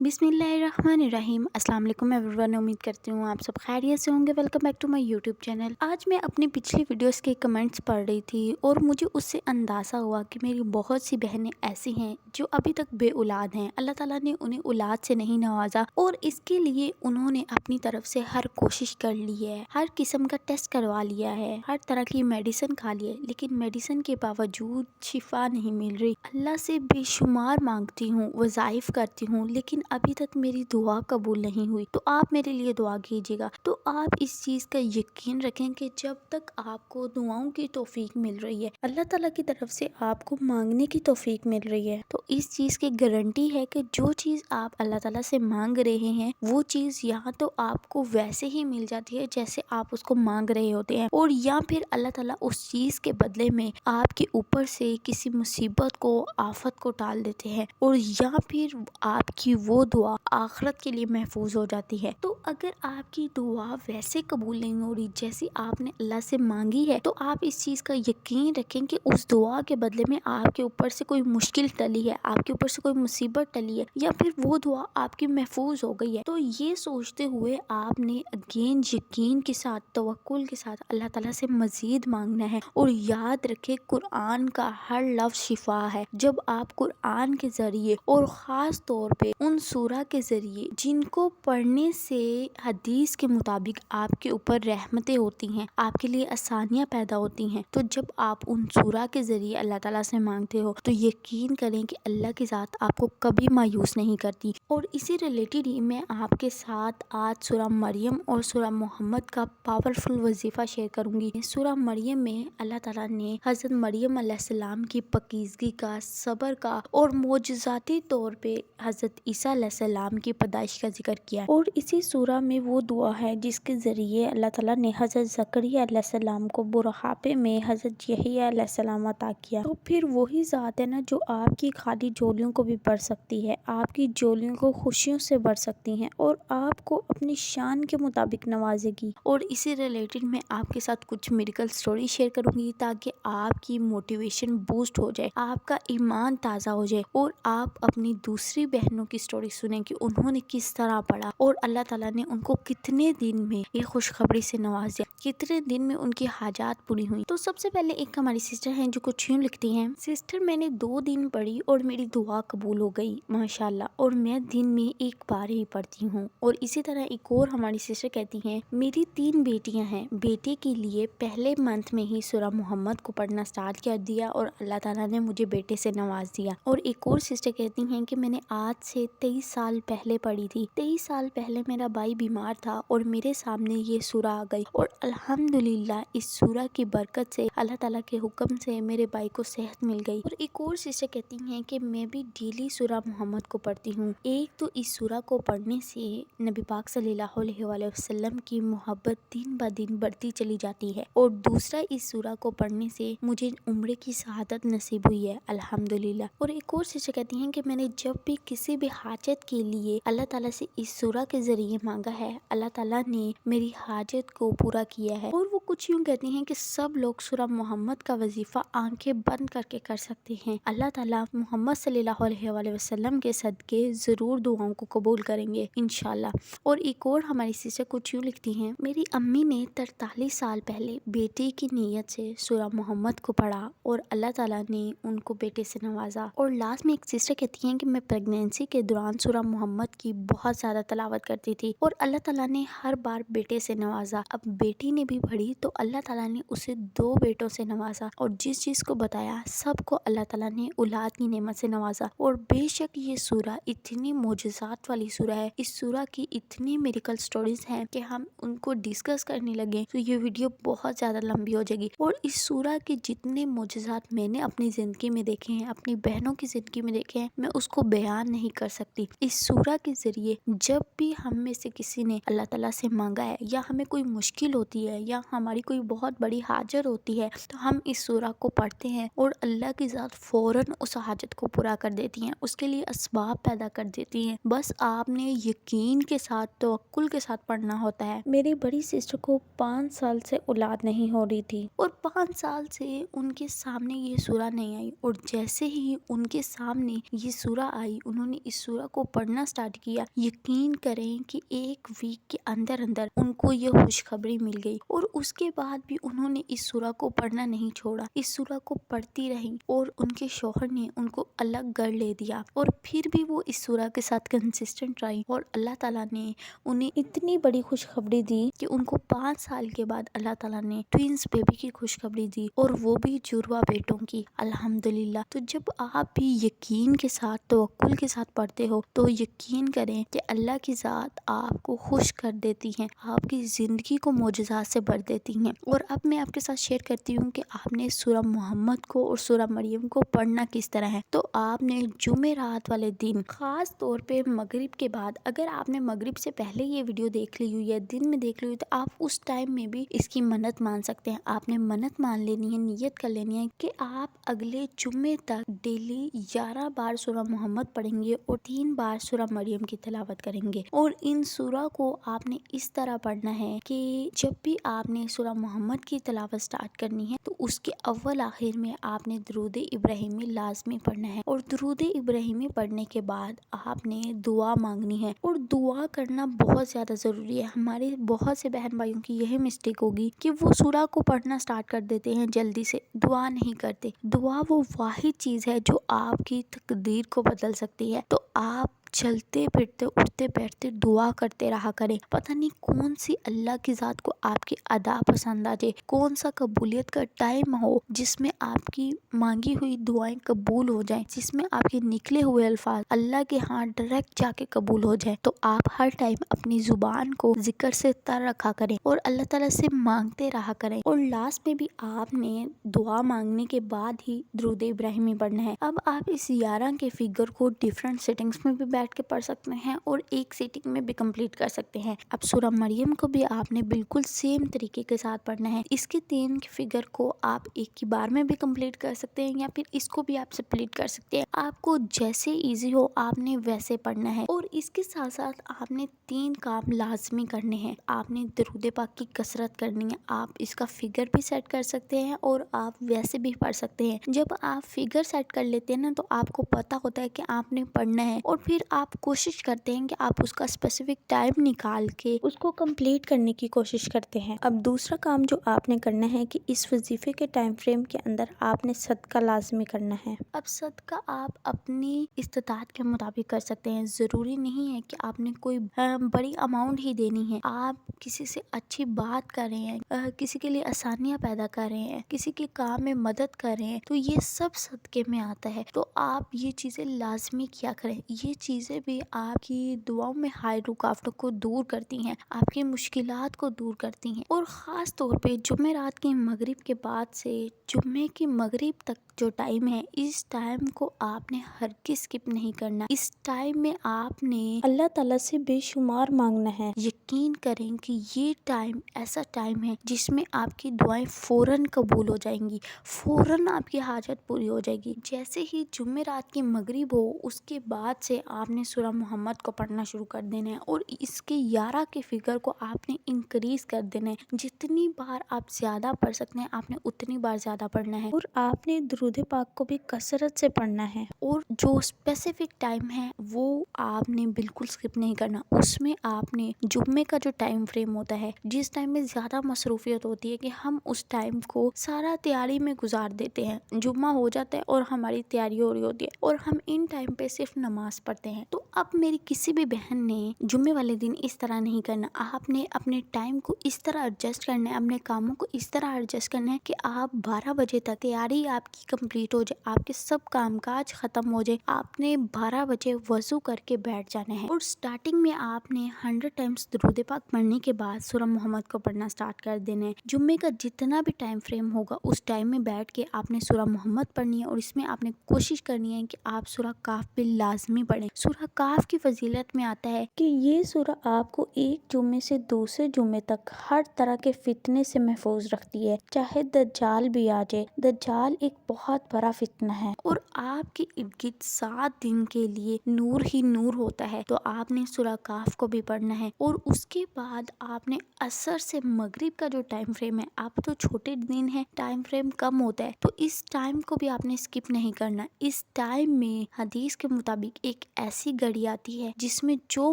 बिस्मिल्लाहिर्रहमानिर्रहीम। अस्सलाम वालेकुम एवरीवन। उम्मीद करती हूँ आप सब खैरियत से होंगे। Welcome back to my YouTube channel. आज मैं अपनी पिछली वीडियोस के कमेंट्स पढ़ रही थी और मुझे उससे अंदाज़ा हुआ कि मेरी बहुत सी बहनें ऐसी हैं जो अभी तक बे औलाद हैं। अल्लाह ताला ने उन्हें औलाद से नहीं नवाजा और इसके लिए उन्होंने अपनी तरफ से हर कोशिश कर ली है, हर किस्म का टेस्ट करवा लिया है, हर तरह की मेडिसिन खा ली है, लेकिन मेडिसिन के बावजूद शिफा नहीं मिल रही। अल्लाह से बेशुमार मांगती हूँ, वज़ाइफ करती हूँ, लेकिन अभी तक मेरी दुआ कबूल नहीं हुई। तो आप मेरे लिए दुआ कीजिएगा। तो आप इस चीज़ का यकीन रखें कि जब तक आपको दुआओं की तौफीक मिल रही है, अल्लाह ताला की तरफ से आपको मांगने की तौफीक मिल रही है, तो इस चीज़ की गारंटी है कि जो चीज़ आप अल्लाह ताला से मांग रहे हैं वो चीज़ यहाँ तो आपको वैसे ही मिल जाती है जैसे आप उसको मांग रहे होते हैं, और या फिर अल्लाह ताला उस चीज़ के बदले में आपके ऊपर से किसी मुसीबत को, आफत को टाल देते हैं, और या फिर आपकी वो दुआ आखिरत के लिए महफूज हो जाती है। तो अगर आपकी दुआ वैसे कबूल नहीं हो रही जैसी आपने अल्लाह से मांगी है, तो आप इस चीज़ का यकीन रखें कि उस दुआ के बदले में आपके ऊपर से कोई मुश्किल टली है, आपके ऊपर से कोई मुसीबत टली है, या फिर वो दुआ आपकी महफूज हो गई है। तो ये सोचते हुए आपने अगेन यकीन के साथ, तवक्कुल के साथ अल्लाह ताला से मजीद मांगना है। और याद रखें, कुरान का हर लफ्ज़ शिफा है। जब आप कुरान के ज़रिए और ख़ास तौर पे उन सूरा के ज़रिए जिनको पढ़ने से हदीस के मुताबिक आपके ऊपर रहमतें होती हैं, आपके लिए आसानियाँ पैदा होती हैं, तो जब आप उन सूरा के ज़रिए अल्लाह ताला से मांगते हो तो यकीन करें कि अल्लाह की ज़ात आपको कभी मायूस नहीं करती। और इसी रिलेटेड ही मैं आपके साथ आज सूरा मरियम और सूरा मोहम्मद का पावरफुल वजीफ़ा शेयर करूँगी। सूरा मरियम में अल्लाह ताला ने हज़रत मरियम अलैहिस्सलाम की पाकीज़गी का, सब्र का और मोजज़ाती तौर पे हज़रत ईसा अलैहिस्सलाम की पैदाइश का जिक्र किया है। और इसी सूरा में वो दुआ है जिसके ज़रिए अल्लाह ताला ने हज़रत ज़करिया अलैहिस्सलाम को बुढ़ापे में हज़रत यहया अलैहिस्सलाम अता किया। तो फिर वही ज़ात है ना जो आपकी खाली झोलियों को भी भर सकती है, आपकी झोलियों को खुशियों से भर सकती हैं और आपको अपनी शान के मुताबिक नवाजेगी। और इसी रिलेटेड मैं आपके साथ कुछ मेडिकल स्टोरी शेयर करूँगी ताकि आपकी मोटिवेशन बूस्ट हो जाए, आपका ईमान ताज़ा हो जाए, और आप अपनी दूसरी बहनों की स्टोरी सुने कि उन्होंने किस तरह पढ़ा और अल्लाह ताला ने उनको कितने दिन में ये खुशखबरी से नवाज दिया, कितने दिन में उनकी हाजात पूरी हुई। तो सबसे पहले एक हमारी सिस्टर हैं जो कुछ यूँ लिखती हैं, सिस्टर मैंने 2 दिन पढ़ी और मेरी दुआ कबूल हो गई माशाल्लाह, और मैं दिन में एक बार ही पढ़ती हूँ। और इसी तरह एक और हमारी सिस्टर कहती हैं, मेरी 3 बेटियाँ हैं, बेटे के लिए पहले मंथ में ही सूरा मोहम्मद को पढ़ना स्टार्ट कर दिया और अल्लाह ताला ने मुझे बेटे से नवाज दिया। और एक और सिस्टर कहती हैं कि मैंने आज से 23 साल पहले पढ़ी थी। 23 साल पहले मेरा भाई बीमार था और मेरे सामने ये सूरा आ गई, और अल्हम्दुलिल्लाह इस सूरा की बरकत से, अल्लाह ताला के हुक्म से मेरे भाई को सेहत मिल गई। और एक और सिस्टर कहती हैं कि मैं भी डेली सूरा मोहम्मद को पढ़ती हूँ। एक तो इस सूरा को पढ़ने से नबी पाक सल्लल्लाहु अलैहि वसल्लम की मोहब्बत दिन ब दिन बढ़ती चली जाती है, और दूसरा इस सूरा को पढ़ने से मुझे उम्र की शहादत नसीब हुई है अल्हम्दुलिल्लाह। और एक और सिस्टर कहती हैं कि मैंने जब भी किसी भी हाजत के लिए अल्लाह ताला से इस सूरा के ज़रिए मांगा है, अल्लाह ताला ने मेरी हाजत को पूरा किया है। और वो कुछ यूँ कहती हैं कि सब लोग सूरा मोहम्मद का वजीफ़ा आंखें बंद करके कर सकते हैं। अल्लाह ताला मोहम्मद सल्लल्लाहु अलैहि वसल्लम के सदके ज़रूर दुआओं को कबूल करेंगे इंशाल्लाह। और एक और हमारी सिस्टर कुछ यूँ लिखती हैं, मेरी अम्मी ने 43 साल पहले बेटे की नीयत से सूरा मोहम्मद को पढ़ा और अल्लाह ताला ने उनको बेटे से नवाजा। और लास्ट में एक सिस्टर कहती हैं कि मैं प्रेगनेंसी के दौरान सूरा मोहम्मद की बहुत ज़्यादा तलावत करती थी और अल्लाह ताला ने हर बार बेटे से नवाजा। अब बेटी ने भी पढ़ी तो अल्लाह ताला ने उसे 2 बेटों से नवाजा, और जिस चीज़ को बताया सबको अल्लाह ताला ने औलाद की नेमत से नवाजा। और बेशक ये सूरा इतनी मोजज़ात वाली सूरा है, इस सूरा की इतनी मेडिकल स्टोरीज हैं कि हम उनको डिस्कस करने लगे तो ये वीडियो बहुत ज़्यादा लंबी हो जाएगी। और इस सूरा के जितने मोजज़ात मैंने अपनी ज़िंदगी में देखे हैं, अपनी बहनों की ज़िंदगी में देखे हैं, मैं उसको बयान नहीं कर सकती। इस सूरा के ज़रिए जब भी हम में से किसी ने अल्लाह ताला से मांगा है, या हमें कोई मुश्किल होती है, या हमारे हमारी कोई बहुत बड़ी हाजत होती है तो हम इस सूरा को पढ़ते हैं और अल्लाह की ज़ात फ़ौरन उस हाजत को पूरा कर देती हैं, उसके लिए असबाब पैदा कर देती हैं। बस आपने यकीन के साथ, तवक्कुल के साथ पढ़ना होता है। मेरी बड़ी सिस्टर को 5 साल से औलाद नहीं हो रही थी और 5 साल से उनके सामने ये सूरा नहीं आई, और जैसे ही उनके सामने ये सूरा आई उन्होंने इस सूरा को पढ़ना स्टार्ट किया। यकीन करें कि 1 वीक के अंदर अंदर उनको ये खुशखबरी मिल गई, और उसके बाद भी उन्होंने इस सूरा को पढ़ना नहीं छोड़ा, इस सूरा को पढ़ती रही और उनके शौहर ने उनको अलग कर ले दिया, और फिर भी वो इस सूरा के साथ कंसिस्टेंट रही, और अल्लाह ताला ने उन्हें इतनी बड़ी खुशखबरी दी कि उनको 5 साल के बाद अल्लाह ताला ने ट्विंस बेबी की खुशखबरी दी, और वो भी जुड़वा बेटों की, अल्हम्दुलिल्लाह। तो जब आप भी यकीन के साथ, तवक्कुल के साथ पढ़ते हो तो यकीन करें कि अल्लाह की ज़ात आपको खुश कर देती है, आपकी ज़िंदगी को मोजज़ात से भर देती हैं। और अब मैं आपके साथ शेयर करती हूँ कि आपने सूरा मोहम्मद को और सूरा मरियम को पढ़ना किस तरह है। तो आपने जुमेरात वाले दिन, खास तौर पे मगरिब के बाद, अगर आपने मगरिब से पहले ये वीडियो देख ली हुई है, दिन में देख ली हुई, तो आप उस टाइम में भी इसकी मन्नत मान सकते हैं। आपने मन्नत मान लेनी है, नियत कर लेनी है कि आप अगले जुम्मे तक डेली 11 बार सूरा मोहम्मद पढ़ेंगे और 3 बार सूरा मरियम की तिलावत करेंगे। और इन सूरा को आपने इस तरह पढ़ना है कि जब भी आपने सूरा मोहम्मद की तिलावत स्टार्ट करनी है तो उसके अव्वल आखिर में आपने दुरूद इब्राहिमी लाजमी पढ़ना है, और दुरूद इब्राहिमी पढ़ने के बाद आपने दुआ मांगनी है। और दुआ करना बहुत ज़्यादा ज़रूरी है। हमारे बहुत से बहन भाइयों की यही मिस्टेक होगी कि वो सूरा को पढ़ना स्टार्ट कर देते हैं, जल्दी से दुआ नहीं करते। दुआ वो वाहिद चीज़ है जो आपकी तकदीर को बदल सकती है। तो आप चलते फिरते, उठते बैठते दुआ करते रहा करें। पता नहीं कौन सी अल्लाह की ज़ात को आपकी अदा पसंद आ जाए, कौन सा कबूलियत का टाइम हो जिसमें आपकी मांगी हुई दुआएं कबूल हो जाएं, जिसमें आपके निकले हुए अल्फाज अल्लाह के हाथ डायरेक्ट जाके कबूल हो जाए। तो आप हर टाइम अपनी जुबान को जिक्र से तर रखा करें और अल्लाह ताला से मांगते रहा करें। और लास्ट में भी आपने दुआ मांगने के बाद ही दुरूद इब्राहिमी पढ़ना है। अब आप इस 11 के फिगर को डिफरेंट सेटिंग्स में भी बैठ के पढ़ सकते हैं और एक सीटिंग में भी कंप्लीट कर सकते हैं। अब सूरा मरियम को भी आपने बिल्कुल सेम तरीके के साथ पढ़ना है। इसके 3 फिगर को आप एक ही बार में भी कंप्लीट कर सकते हैं, या फिर इसको भी आप स्प्लिट कर सकते हैं। आपको जैसे इजी हो आपने वैसे पढ़ना है। और इसके साथ साथ आपने 3 काम लाजमी करने हैं। आपने दरूद पाक की कसरत करनी है। आप इसका फिगर भी सेट कर सकते हैं और आप वैसे भी पढ़ सकते हैं। जब आप फिगर सेट कर लेते हैं ना, तो आपको पता होता है कि आपने पढ़ना है, और फिर आप कोशिश करते हैं कि आप उसका स्पेसिफिक टाइम निकाल के उसको कंप्लीट करने की कोशिश करते हैं। अब दूसरा काम जो आपने करना है कि इस वजीफे के टाइम फ्रेम के अंदर आपने सदका लाजमी करना है। अब सदका आप अपनी इस्तिताअत के मुताबिक कर सकते हैं। ज़रूरी नहीं है कि आपने कोई बड़ी अमाउंट ही देनी है। आप किसी से अच्छी बात कर रहे हैं, किसी के लिए आसानियाँ पैदा कर रहे हैं, किसी के काम में मदद कर रहे हैं, तो ये सब सदके में आता है। तो आप ये चीज़ें लाजमी किया करें। ये चीज़ें भी आपकी दुआओं में हाई रुकावटों को दूर करती हैं, आपकी मुश्किलात को दूर करती हैं। और ख़ास तौर पे जुमेरात की मगरिब के बाद से जुम्मे की मगरिब तक जो टाइम है, इस टाइम को आपने हरगिज़ स्किप नहीं करना। इस टाइम में आपने अल्लाह ताला से बेशुमार मांगना है। यकीन करें कि ये टाइम ऐसा टाइम है जिसमें आपकी दुआएं फ़ौरन कबूल हो जाएंगी, फ़ौरन आपकी हाजत पूरी हो जाएगी। जैसे ही जुमेरात की मगरिब हो उसके बाद से आपने सूरा मोहम्मद को पढ़ना शुरू कर देना है, और इसके 11 के फिगर को आपने इंक्रीज कर देना है। जितनी बार आप ज़्यादा पढ़ सकते हैं आपने उतनी बार ज़्यादा पढ़ना है। और आपने दुरूद पाक को भी कसरत से पढ़ना है, और जो स्पेसिफिक टाइम है वो आपने बिल्कुल स्किप नहीं करना। उसमें आपने जुम्मे का जो टाइम फ्रेम होता है, जिस टाइम में ज़्यादा मसरूफियत होती है कि हम उस टाइम को सारा तैयारी में गुजार देते हैं, जुम्मा हो जाता है और हमारी तैयारी हो रही होती है और हम इन टाइम पे सिर्फ नमाज पढ़ते हैं। तो अब मेरी किसी भी बहन ने जुम्मे वाले दिन इस तरह नहीं करना। आपने अपने टाइम को इस तरह एडजस्ट करना है, अपने कामों को इस तरह एडजस्ट करना है कि आप 12 बजे तक तैयारी आपकी कंप्लीट हो जाए, आपके सब कामकाज खत्म हो जाए। आपने 12 बजे वजू करके बैठ जाना है, और स्टार्टिंग में आपने 100 टाइम्स दुरूद पाक पढ़ने के बाद सूरा मोहम्मद को पढ़ना स्टार्ट कर देना है। जुम्मे का जितना भी टाइम फ्रेम होगा उस टाइम में बैठ के आपने सूरा मोहम्मद पढ़नी है, और इसमें आपने कोशिश करनी है कि आप सूरा काफ भी लाजमी पढ़ें। سورہ کاف کی فضیلت میں آتا ہے کہ یہ سورہ آپ کو ایک جمعے سے دوسرے جمعے تک ہر طرح کے فتنے سے محفوظ رکھتی ہے، چاہے دجال بھی آ جائے۔ دجال ایک بہت بڑا فتنہ ہے اور آپ کے ارد گرد 7 دن کے لیے نور ہی نور ہوتا ہے، تو آپ نے سورہ کاف کو بھی پڑھنا ہے۔ اور اس کے بعد آپ نے عصر سے مغرب کا جو ٹائم فریم ہے، آپ تو چھوٹے دن ہے، ٹائم فریم کم ہوتا ہے، تو اس ٹائم کو بھی آپ نے اسکپ نہیں کرنا۔ اس ٹائم میں حدیث کے مطابق ایک ایسی گھڑی آتی ہے جس میں جو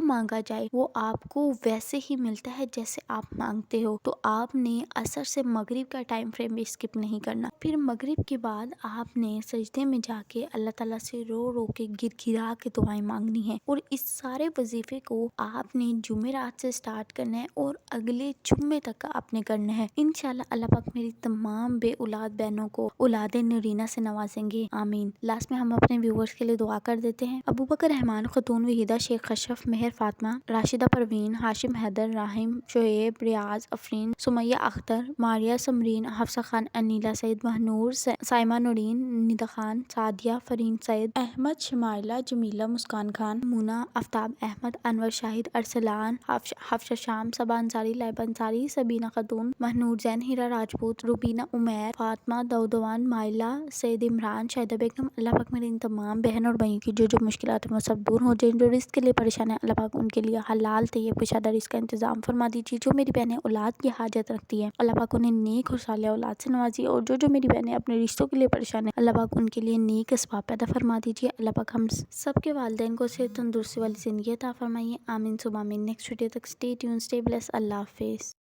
مانگا جائے وہ آپ کو ویسے ہی ملتا ہے جیسے آپ مانگتے ہو، تو آپ نے عصر سے مغرب کا ٹائم فریم بھی اسکپ نہیں کرنا۔ پھر مغرب کے بعد آپ نے سجدے میں جا کے اللہ تعالیٰ سے رو رو کے گر گرا کے دعائیں مانگنی ہے، اور اس سارے وظیفے کو آپ نے جمعرات سے سٹارٹ کرنا ہے اور اگلے جمعے تک آپ نے کرنا ہے۔ انشاءاللہ اللہ پاک میری تمام بے اولاد بہنوں کو اولاد نورینہ سے نوازیں گے، آمین۔ لاسٹ میں ہم اپنے ویورز کے لیے دعا کر دیتے ہیں۔ ابو بکر رحمان خاتون وحیدہ شیخ کشف مہر فاطمہ راشدہ پروین ہاشم حیدر راہم شعیب ریاض افرین سمیہ اختر ماریہ سمرین حفصہ خان انیلا سعید مہنور سائمہ نورین ندا خان سعدیہ فرین سعید احمد شمائلہ جمیلہ مسکان خان مونا آفتاب احمد انور شاہد ارسلان حفصہ شام صبا انصاری لائبہ انصاری سبینہ خاتون مہنور زین ہیرا راجپوت روبینہ عمیر فاطمہ دودوان مائلہ سید عمران شاہدہ بیگم۔ اللہ پاک میرے ان تمام بہن اور بھائیوں کی جو مشکلات ہیں وہ سب دور ہو جائیں، جو رزق کے لیے پریشان ہیں اللہ پاک ان کے لیے حلال طیب کشادہ رزق کا انتظام فرما دیجیے۔ جو میری بہنیں اولاد کی حاجت رکھتی ہیں اللہ پاک انہیں نیک اور صالح اولاد سے نوازیے، اور جو میری بہنیں اپنے رشتوں کے لیے پریشان ہیں اللہ پاک ان کے لیے نیک اسباب پیدا فرما دیجیے۔ اللہ پاک ہم سب کے والدین کو صحت تندرستی والی زندگی عطا فرمائیے، آمین ثم آمین۔ نیکسٹ ویڈیو تک اسٹے ٹیون، اسٹے بلیس، اللہ حافظ۔